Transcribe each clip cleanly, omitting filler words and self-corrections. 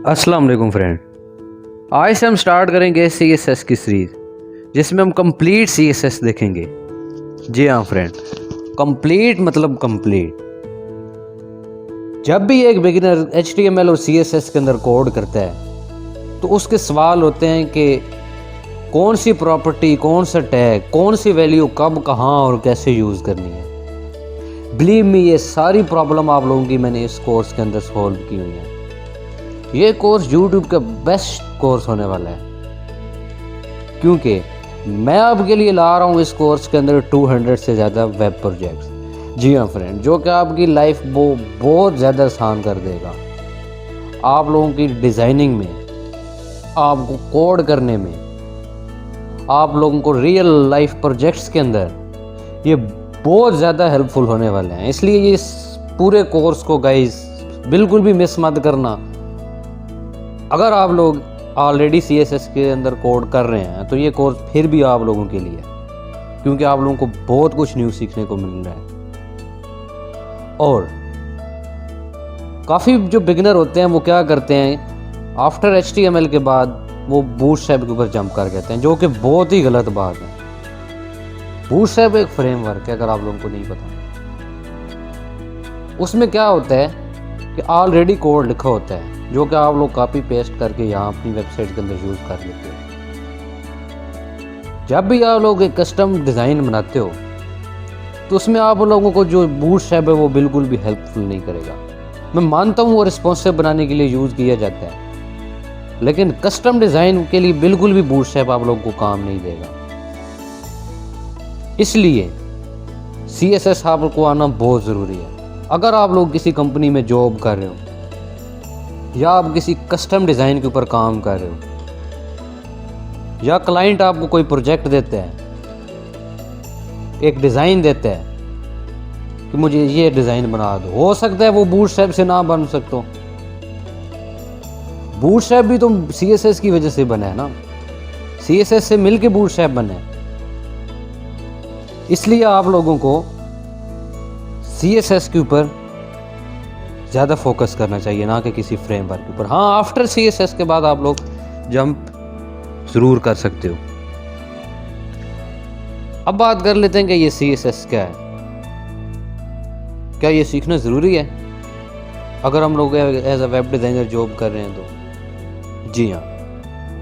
अस्सलाम वालेकुम फ्रेंड। आज से हम स्टार्ट करेंगे CSS की सीरीज़, जिसमें हम कंप्लीट CSS देखेंगे। जी हाँ फ्रेंड, कंप्लीट मतलब कंप्लीट। जब भी एक बिगिनर HTML और CSS के अंदर कोड करता है तो उसके सवाल होते हैं कि कौन सी प्रॉपर्टी, कौन सा टैग, कौन सी वैल्यू कब, कहाँ और कैसे यूज़ करनी है। बिलीव मी, ये सारी प्रॉब्लम आप लोगों की मैंने इस कोर्स के अंदर सॉल्व की हुई है। ये कोर्स YouTube का बेस्ट कोर्स होने वाला है, क्योंकि मैं आपके लिए ला रहा हूँ इस कोर्स के अंदर 200 से ज़्यादा वेब प्रोजेक्ट्स। जी हाँ फ्रेंड, जो कि आपकी लाइफ वो बहुत ज़्यादा आसान कर देगा। आप लोगों की डिज़ाइनिंग में, आपको कोड करने में, आप लोगों को रियल लाइफ प्रोजेक्ट्स के अंदर ये बहुत ज़्यादा हेल्पफुल होने वाले हैं। इसलिए इस पूरे कोर्स को गाइस बिल्कुल भी मिस मत करना। अगर आप लोग ऑलरेडी CSS के अंदर कोड कर रहे हैं तो ये कोर्स फिर भी आप लोगों के लिए, क्योंकि आप लोगों को बहुत कुछ न्यू सीखने को मिल रहा है। और काफ़ी जो बिगिनर होते हैं वो क्या करते हैं, आफ्टर HTML के बाद वो बूटस्ट्रैप के ऊपर जंप कर कहते हैं, जो कि बहुत ही गलत बात है। बूटस्ट्रैप एक फ्रेमवर्क है, अगर आप लोगों को नहीं पता। उसमें क्या होता है कि ऑलरेडी कोड लिखा होता है, जो कि आप लोग कॉपी पेस्ट करके यहाँ अपनी वेबसाइट के अंदर यूज़ कर लेते हो। जब भी आप लोग एक कस्टम डिज़ाइन बनाते हो तो उसमें आप लोगों को जो बूटस्ट्रैप है वो बिल्कुल भी हेल्पफुल नहीं करेगा। मैं मानता हूँ वो रिस्पॉन्सिव बनाने के लिए यूज़ किया जाता है, लेकिन कस्टम डिज़ाइन के लिए बिल्कुल भी बूटस्ट्रैप आप लोगों को काम नहीं देगा। इसलिए CSS आपको आना बहुत ज़रूरी है। अगर आप लोग किसी कंपनी में जॉब कर रहे हो या आप किसी कस्टम डिज़ाइन के ऊपर काम कर रहे हो, या क्लाइंट आपको कोई प्रोजेक्ट देता है, एक डिज़ाइन देता है कि मुझे ये डिज़ाइन बना दो, हो सकता है वो बूटस्ट्रैप से ना बन सकता। बूटस्ट्रैप भी तो CSS की वजह से बना है ना, CSS से मिलके बूटस्ट्रैप बना है। इसलिए आप लोगों को CSS के ऊपर ज़्यादा फोकस करना चाहिए, ना कि किसी फ्रेमवर्क के ऊपर। हाँ, आफ्टर CSS के बाद आप लोग जंप ज़रूर कर सकते हो। अब बात कर लेते हैं कि ये CSS क्या है। क्या ये सीखना ज़रूरी है अगर हम लोग as a web designer job कर रहे हैं तो? जी हाँ,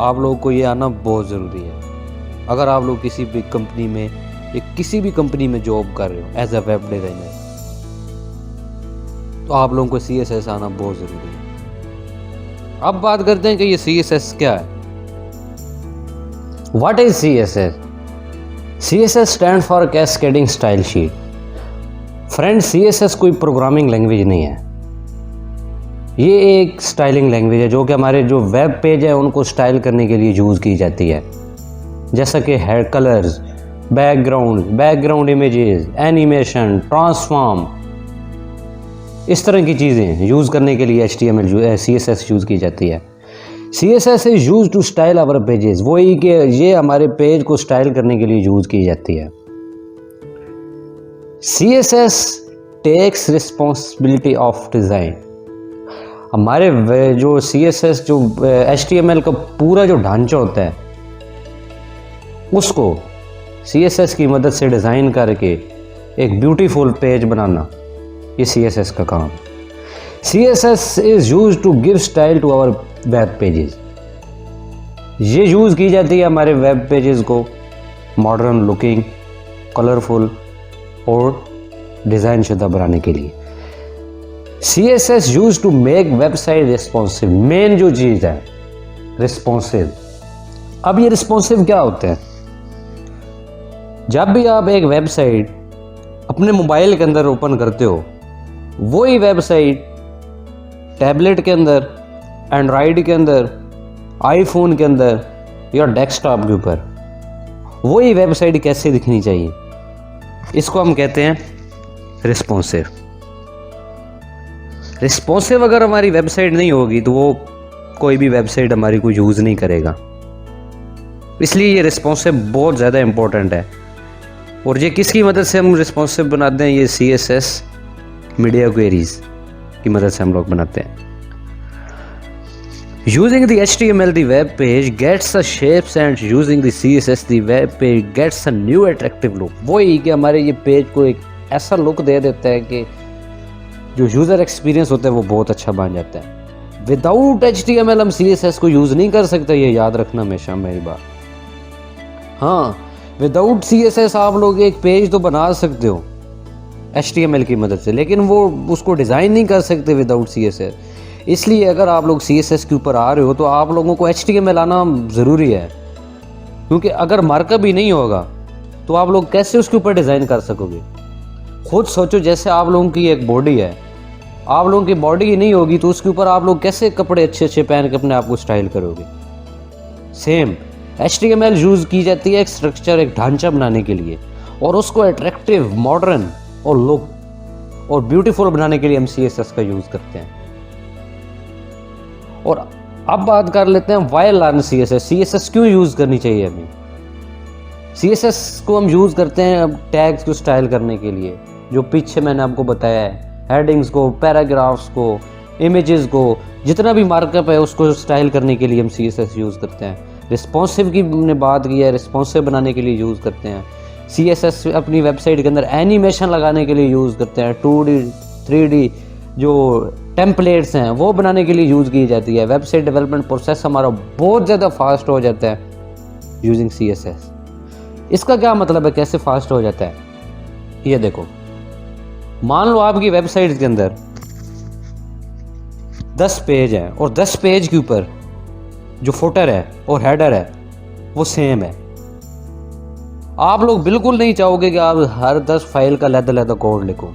आप लोगों को ये आना बहुत ज़रूरी है। अगर आप लोग किसी भी कंपनी में या किसी भी कंपनी में जॉब कर रहे हो एज अ वेब डिज़ाइनर, तो आप लोगों को CSS आना बहुत ज़रूरी है। अब बात करते हैं कि ये CSS क्या है। What is CSS? CSS stand for cascading style sheet. Friend, CSS कोई प्रोग्रामिंग लैंग्वेज नहीं है, ये एक स्टाइलिंग लैंग्वेज है जो कि हमारे जो वेब पेज है उनको स्टाइल करने के लिए यूज़ की जाती है। जैसा कि head colours, background images, animation, transform, इस तरह की चीज़ें यूज़ करने के लिए CSS यूज़ की जाती है। CSS is use to style our pages, वही कि ये हमारे पेज को स्टाइल करने के लिए यूज़ की जाती है। CSS takes responsibility of design. हमारे जो CSS जो HTML का पूरा जो ढांचा होता है उसको CSS की मदद से डिज़ाइन करके एक ब्यूटीफुल पेज बनाना, ये CSS का काम। CSS is use to give style to our web pages. ये यूज़ की जाती है हमारे वेब पेजेस को मॉडर्न लुकिंग, कलरफुल और डिज़ाइन शुदा बनाने के लिए। CSS use to make website responsive. Main जो चीज़ है रिस्पॉन्सिव। अब ये रिस्पॉन्सिव क्या होते हैं? जब भी आप एक वेबसाइट अपने मोबाइल के अंदर ओपन करते हो, वही वेबसाइट टैबलेट के अंदर, एंड्रॉयड के अंदर, आईफोन के अंदर या डेस्कटॉप के ऊपर वही वेबसाइट कैसे दिखनी चाहिए, इसको हम कहते हैं रिस्पॉन्सिव। रिस्पॉन्सिव अगर हमारी वेबसाइट नहीं होगी तो वो कोई भी वेबसाइट हमारी को यूज़ नहीं करेगा। इसलिए ये रिस्पॉन्सिव बहुत ज़्यादा इम्पोर्टेंट है। और ये किसकी मदद से हम रिस्पॉन्सिव बनाते हैं? ये CSS मीडिया क्वेरीज की मदद से हम लोग बनाते हैं। Using the HTML, the web page gets the shapes and using the CSS, the web page gets a new attractive look. वही कि हमारे ये पेज को एक ऐसा लुक दे देता है कि जो यूज़र एक्सपीरियंस होता है वो बहुत अच्छा बन जाता है। विदाउट HTML हम CSS को यूज़ नहीं कर सकते, ये याद रखना हमेशा मेरी बात। हाँ, विदाउट CSS आप लोग एक पेज तो बना सकते हो HTML की मदद से, लेकिन वो उसको डिज़ाइन नहीं कर सकते विदाउट CSS। इसलिए अगर आप लोग CSS के ऊपर आ रहे हो तो आप लोगों को HTML आना ज़रूरी है, क्योंकि अगर मार्कअप ही नहीं होगा तो आप लोग कैसे उसके ऊपर डिज़ाइन कर सकोगे। खुद सोचो, जैसे आप लोगों की एक बॉडी है, आप लोगों की बॉडी ही नहीं होगी तो उसके ऊपर आप लोग कैसे कपड़े अच्छे अच्छे पहन के अपने आप को स्टाइल करोगे। सेम HTML यूज़ की जाती है एक स्ट्रक्चर, एक ढांचा बनाने के लिए, और उसको अट्रैक्टिव, मॉडर्न और लुक और ब्यूटीफुल बनाने के लिए हम CSS का यूज़ करते हैं। और अब बात कर लेते हैं वाई लर्न CSS। CSS क्यों यूज़ करनी चाहिए हमें। CSS को हम यूज़ करते हैं अब टैग्स को स्टाइल करने के लिए, जो पीछे मैंने आपको बताया है, हेडिंग्स को, पैराग्राफ्स को, इमेजेस को, जितना भी मार्कअप है उसको स्टाइल करने के लिए हम CSS यूज़ करते हैं। रिस्पॉन्सिव की हमने बात की है, रिस्पॉन्सिव बनाने के लिए यूज़ करते हैं। CSS अपनी वेबसाइट के अंदर एनिमेशन लगाने के लिए यूज़ करते हैं। 2D 3D जो टेम्पलेट्स हैं वो बनाने के लिए यूज़ की जाती है। वेबसाइट डेवलपमेंट प्रोसेस हमारा बहुत ज़्यादा फास्ट हो जाता है यूजिंग CSS। इसका क्या मतलब है, कैसे फास्ट हो जाता है, ये देखो। मान लो आपकी वेबसाइट के अंदर 10 पेज हैं और 10 पेज के ऊपर जो फुटर है और हेडर है वो सेम है। आप लोग बिल्कुल नहीं चाहोगे कि आप हर 10 फाइल का लैदा कोड लिखो,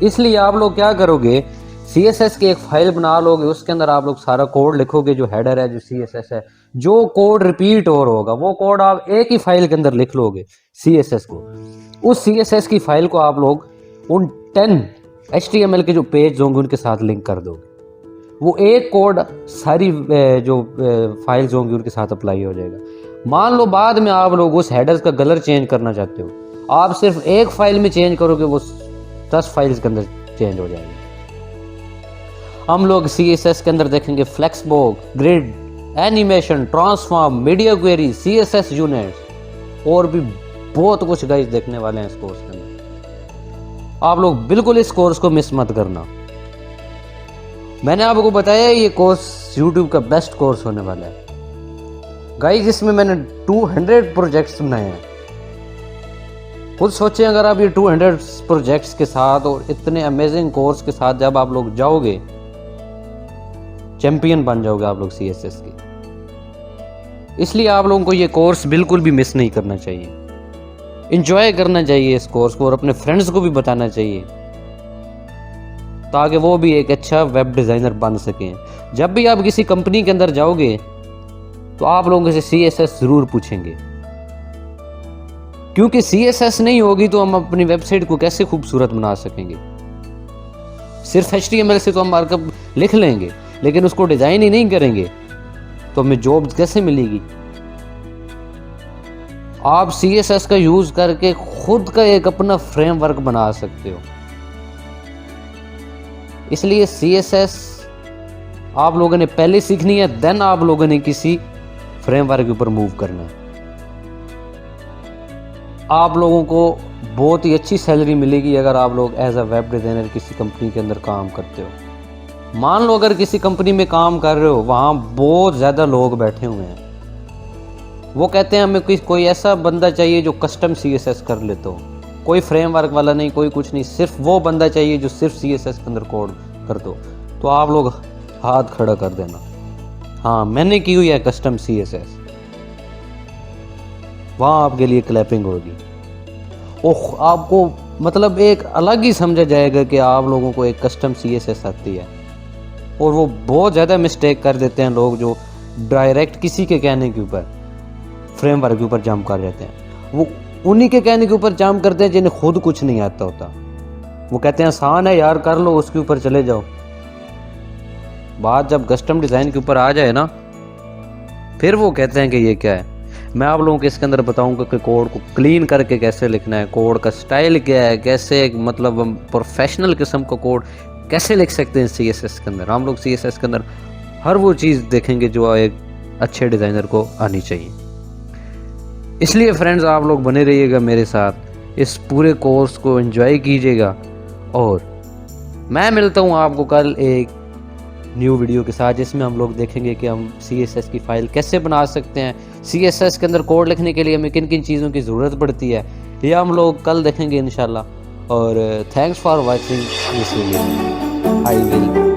इसलिए आप लोग क्या करोगे, CSS की एक फाइल बना लोगे, उसके अंदर आप लोग सारा कोड लिखोगे, जो हेडर है, जो CSS है, जो कोड रिपीट और होगा वो कोड आप एक ही फाइल के अंदर लिख लोगे CSS को। उस CSS की फाइल को आप लोग उन 10 HTML के जो पेज होंगे उनके साथ लिंक कर दोगे। वो एक कोड सारी जो फाइल्स होंगी उनके साथ अप्लाई हो जाएगा। मान लो बाद में आप लोग उस हेडर्स का कलर चेंज करना चाहते हो, आप सिर्फ एक फाइल में चेंज करोगे, वो 10 फाइल्स के अंदर चेंज हो जाएगा। हम लोग CSS के अंदर देखेंगे flexbox, grid, animation, transform, media query, CSS units और भी बहुत कुछ गाइस देखने वाले हैं इस कोर्स के अंदर। आप लोग बिल्कुल इस कोर्स को मिस मत करना। मैंने आपको बताया ये कोर्स YouTube का बेस्ट कोर्स होने वाला है गाइस। इसमें मैंने 200 प्रोजेक्ट्स बनाए हैं। खुद सोचें, अगर आप ये 200 प्रोजेक्ट्स के साथ और इतने अमेजिंग कोर्स के साथ जब आप लोग जाओगे, चैंपियन बन जाओगे आप लोग CSS की। इसलिए आप लोगों को ये कोर्स बिल्कुल भी मिस नहीं करना चाहिए, एंजॉय करना चाहिए इस कोर्स को और अपने फ्रेंड्स को भी बताना चाहिए, ताकि वो भी एक अच्छा वेब डिज़ाइनर बन सकें। जब भी आप किसी कंपनी के अंदर जाओगे तो आप लोगों से CSS ज़रूर पूछेंगे, क्योंकि CSS नहीं होगी तो हम अपनी वेबसाइट को कैसे खूबसूरत बना सकेंगे। सिर्फ HTML से तो हम मार्कअप लिख लेंगे, लेकिन उसको डिज़ाइन ही नहीं करेंगे तो हमें जॉब कैसे मिलेगी। आप CSS का यूज़ करके खुद का एक अपना फ्रेमवर्क बना सकते हो। इसलिए CSS आप लोगों ने पहले सीखनी है, देन आप लोगों ने किसी फ्रेमवर्क के ऊपर मूव करना है। आप लोगों को बहुत ही अच्छी सैलरी मिलेगी अगर आप लोग एज अ वेब डिज़ाइनर किसी कंपनी के अंदर काम करते हो। मान लो अगर किसी कंपनी में काम कर रहे हो, वहाँ बहुत ज़्यादा लोग बैठे हुए हैं, वो कहते हैं हमें कोई ऐसा बंदा चाहिए जो कस्टम CSS कर लेता हो, कोई फ्रेमवर्क वाला नहीं, कोई कुछ नहीं, सिर्फ वो बंदा चाहिए जो सिर्फ CSS के अंदर कोड कर दो। तो आप लोग हाथ खड़ा कर देना, हाँ मैंने की हुई है कस्टम CSS, वहाँ आपके लिए क्लैपिंग होगी। ओह, आपको मतलब एक अलग ही समझा जाएगा कि आप लोगों को एक कस्टम CSS आती है। और वो बहुत ज़्यादा मिस्टेक कर देते हैं लोग, जो डायरेक्ट किसी के कहने के ऊपर फ्रेमवर्क के ऊपर जंप कर जाते हैं। वो उन्हीं के कहने के ऊपर जंप करते हैं जिन्हें खुद कुछ नहीं आता होता। वो कहते हैं आसान है यार, कर लो, उसके ऊपर चले जाओ। बात जब कस्टम डिज़ाइन के ऊपर आ जाए ना, फिर वो कहते हैं कि ये क्या है। मैं आप लोगों को इसके अंदर बताऊंगा कि कोड को क्लीन करके कैसे लिखना है, कोड का स्टाइल क्या है, कैसे मतलब हम प्रोफेशनल किस्म का कोड कैसे लिख सकते हैं CSS के अंदर। हम लोग CSS के अंदर हर वो चीज़ देखेंगे जो एक अच्छे डिज़ाइनर को आनी चाहिए। इसलिए फ्रेंड्स आप लोग बने रहिएगा मेरे साथ, इस पूरे कोर्स को एंजॉय कीजिएगा और मैं मिलता हूँ आपको कल एक न्यू वीडियो के साथ, जिसमें हम लोग देखेंगे कि हम CSS की फ़ाइल कैसे बना सकते हैं, CSS के अंदर कोड लिखने के लिए हमें किन किन चीज़ों की ज़रूरत पड़ती है, ये हम लोग कल देखेंगे इंशाल्लाह। और thanks for watching this video. I will